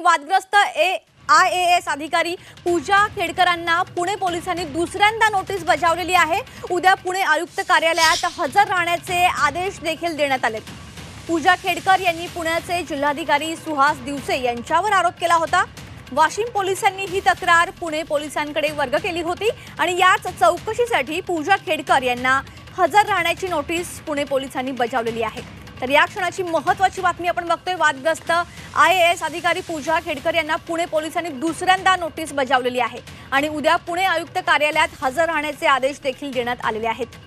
वादग्रस्त IAS अधिकारी पूजा खेडकरांना पुणे पोलिसांनी दुसऱ्यांदा नोटीस बजावलेली आहे। उद्या पुणे आयुक्त कार्यालयात हजर राहण्याचे आदेश देखील देण्यात आले। पूजा खेडकर यांनी पुण्याचे जिल्हाधिकारी सुहास दिवसे यांच्यावर आरोप केला होता। वाशिम पोलिसांनी ही तक्रार पुणे पोलिसांकडे वर्ग केली होती आणि याच चौकशीसाठी पूजा खेडकर यांना हजर राहण्याची नोटीस पुणे पोलिसांनी बजावलेली आहे। तर या क्षणाची महत्त्वाची बातमी आपण बघतोय। वादग्रस्त IAS अधिकारी पूजा खेडकर यांना पुणे पोलिसांनी दुसऱ्यांदा नोटीस बजावलेली आहे आणि उद्या पुणे आयुक्त कार्यालयात हजर राहण्याचे आदेश देखील देण्यात आलेले आहेत।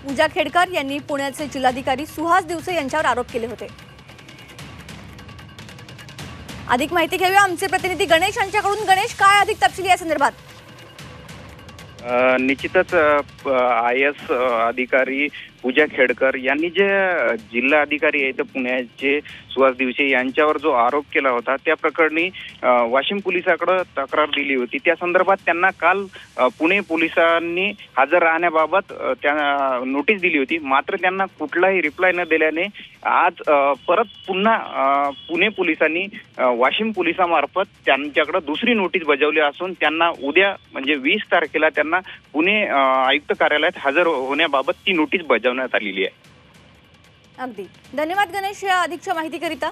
पूजा खेडकर यांनी पुण्याचे जिल्हाधिकारी सुहास दिवसे यांच्यावर आरोप केले होते। अधिक माहिती घेऊया आमचे प्रतिनिधी गणेश यांच्याकडून। गणेश, काय अधिक तपशील या संदर्भात? निश्चितच IAS अधिकारी पूजा खेडकर यांनी जे जिल्हा अधिकारी आहेत पुण्याचे सुहास दिवसे यांच्यावर जो आरोप केला होता त्या प्रकरणी वाशिम पोलिसांकडे तक्रार दिली होती। त्या संदर्भात त्यांना काल पुणे पोलिसांनी हजर राहण्याबाबत त्या नोटीस दिली होती, मात्र त्यांना कुठलाही रिप्लाय न दिल्याने आज परत पुन्हा पुणे पोलिसांनी वाशिम पोलिसांमार्फत त्यांच्याकडे दुसरी नोटीस बजावली असून त्यांना उद्या म्हणजे 20 तारखेला त्यांना पुणे आयुक्त कार्यालयात हजर होण्याबाबत ती नोटीस बजावण्यात आलेली आहे। अगदी धन्यवाद गणेश या अधिकच्या माहितीकरिता।